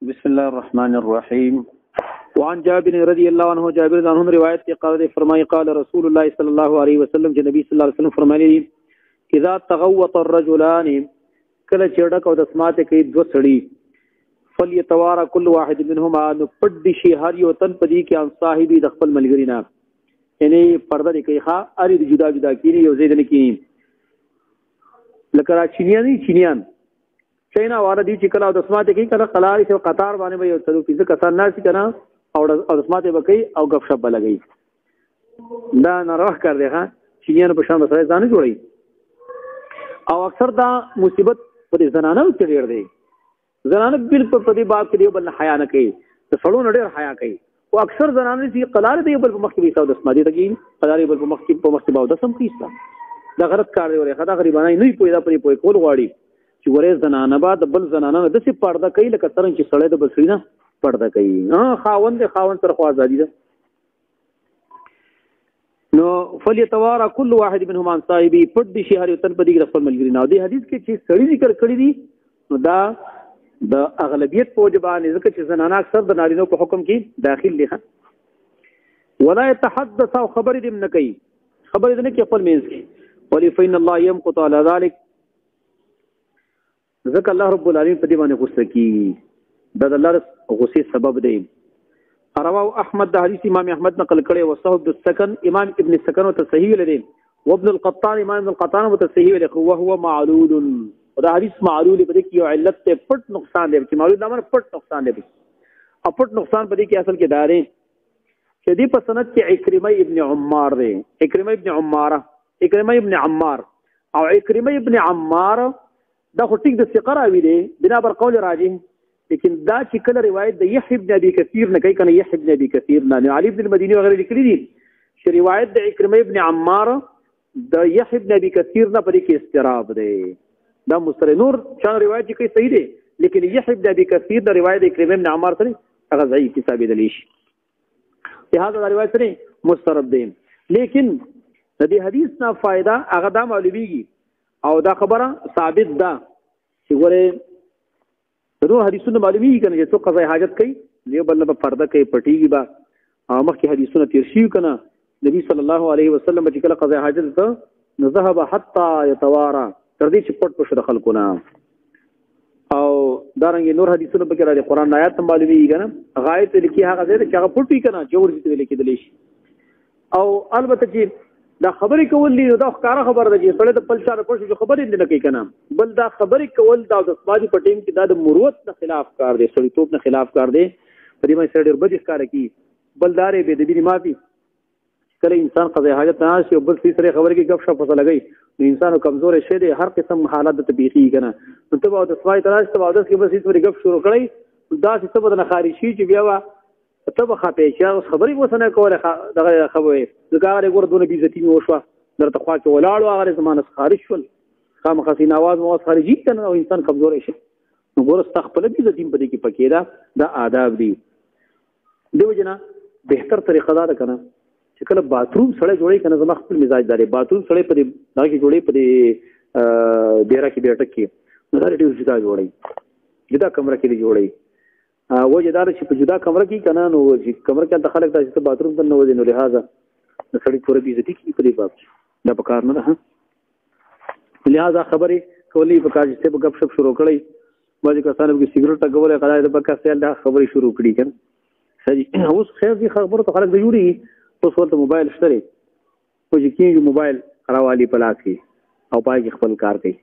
بسم الله الرحمن الرحيم. وعن جابر رضي الله عنه جابر عنه روایت کی قال فرمائے قال رسول الله صلی الله علیه وسلم چې نبی صلی الله علیه وسلم فرمایلی اذا تغوط الرجلان کله چړک او د سماعت کې دو سړي فليتوارى كل واحد منهما نو پد شي هر یو تن پدی کې ان صاحبي د خپل ملګری نه یعنی پرده کوي ښا اری جدا جدا کینی یو زید نه کینی لکه چینیان چینا والا دي چې کله د سماعت کې کله قلاري او قطار باندې به یو څلو پیسه کسان ناس کنه او د سماعت به کوي او غف شپ لګي دا ناروه کار دی ها چینیان په شان سره ځان جوړي او اکثر دا مصیبت په زنانه کې ډیر دی زنانه بالکل په دې باب کې دی بل حیا نه کوي د سړو ډیر حیا کوي او اکثر زنانه چې قلاري دی بل په مخ کې وي د سماعت دی قلاري بل په مخ کې باو د سم کیسه دا غلط کار دی ورې خدا غریبانه نه پوي دا پرې پوي کول غواړي چې ورې زنانه با د بل زنانه د څه پرده کوي لکه څنګه چې سړی د بل سړي نه پرده کوي خاوند سره خو ازادي ده نو فلیتوارى كل واحد منهم عن صاحبه پد شي هر یو تن په دې خپل ملګری نه دی حدیث کې چې سړی ذکر کړی دی نو دا د اغلبیت په وجبان ځکه چې زنانه اکثر د نارینو په حکم کې داخل دي ولا يتحدث او خبر دې نه کوي خبر دې نه کې خپل مینس کې ولی فین الله يمقت على ذلك ذکر الله رب العالمین په دې باندې غصه کی دا د الله غصې سبب دی رواه احمد د حدیث امام احمد نقل کړي او صحاب السكن امام ابن السكن او تصحیح لري وابن القطان امام ابن القطان او تصحیح لري او هو معلول دا حدیث معلول په دې کې یو علت ته پټ نقصان دی چې معلول نامه پټ نقصان دی او پټ نقصان په دې کې اصل کې دارې چې دې په سند کې عکرمه ابن عمار دی عکرمه ابن عمار او عکرمه ابن عمار دا خو ټیک د ثقه راوي دی بنا بر قول راجح لیکن دا چې کله روایت د یحیی بن ابي کثیر نه کوي کنه یحیی بن ابي کثیر نه علي بن المديني وغیرہ لیکلي دي چې روایت د عکرمه ابن عمار د یحیی بن ابي کثیر نه پرې کې استراب دی دا مستنور چا روایت کې صحیح دی لیکن یحیی بن ابي کثیر د روایت عکرمه ابن عمار سره هغه ضعیف حساب دی شي لہذا دا روایت سره مسترب دی لیکن د دې حدیث نه فائدہ هغه دا معلومیږي او دا خبره ثابت ده چې ګوره دغه حدیثونه معلومیږي کنه چې څوک قضا حاجت کوي یو بل په پرده کې پټیږي با مخکې حدیثونه تیر شي کنه نبی صلی الله علیه وسلم چې کله قضا حاجت ته نو ذهب حتا يتوارى تر دې چې پټ پښه دخل کو نه او دارنګ نور حدیثونه به راځي قران آیات معلومیږي کنه غایت لیکي هغه دې چې هغه پټي کنه جوړ دي لیکي دلی شي او البته چې دا خبرې کول دي دا ښکارا خبر ده چې سړی د خپل چاره پوښتنه چې خبرې نه کوي کنه بل دا خبرې کول دا د سماجی په ټیم کې دا د مروت نه خلاف کار دی سړی توپ نه خلاف کار دی په دې باندې سړی بد ښکار کوي بل دارې به د دې معافي کله انسان قضا حاجت نه شي او بل څه سره خبرې کې غف شپ وسه لګي نو انسان کمزور شي دی هر قسم حالت ته بیخي کنه نو ته به د سوای تراش ته د کې بس هیڅ غف شروع کړي دا څه څه بدن خارجي چې بیا ته به خاطې چې خبرې وسنه کوله دغه خبرې دغه ګور دونه بیزتی مو شو درته خوا کې ولاړو هغه زمانه خارج شول خامخاسین आवाज مو خارجي کنه او انسان کمزور شي نو ګور استغفر بیزتی په دې کې پکې دا آداب دي دیو جنا بهتر طریقه دا کنه چې کله باتروم سړی جوړي کنه زما خپل مزاج داري باتروم سړی په دې دا کې جوړي په دې ډیرا کې بیٹک کې نو دا ډیر جدا جوړي جدا کمره کې جوړي و جدار چې په جدا کمره کې کنه نو چې کمره کې د خلک د باتروم ته نو ودی نو لہذا د سړی پوره بیزتی کی په دې باب دا په کار نه ده لہذا خبرې کولې په کار چې په غب شپ شروع کړي باندې کسانو کې سیګریټ ټګولې قضا د بکا سیل دا خبرې شروع کړي کنه صحیح اوس خیر دي خبره ته خلک د یوري اوس ورته موبایل شته او چې کیږي موبایل راوالي پلاس کې او پای کې خپل کار کوي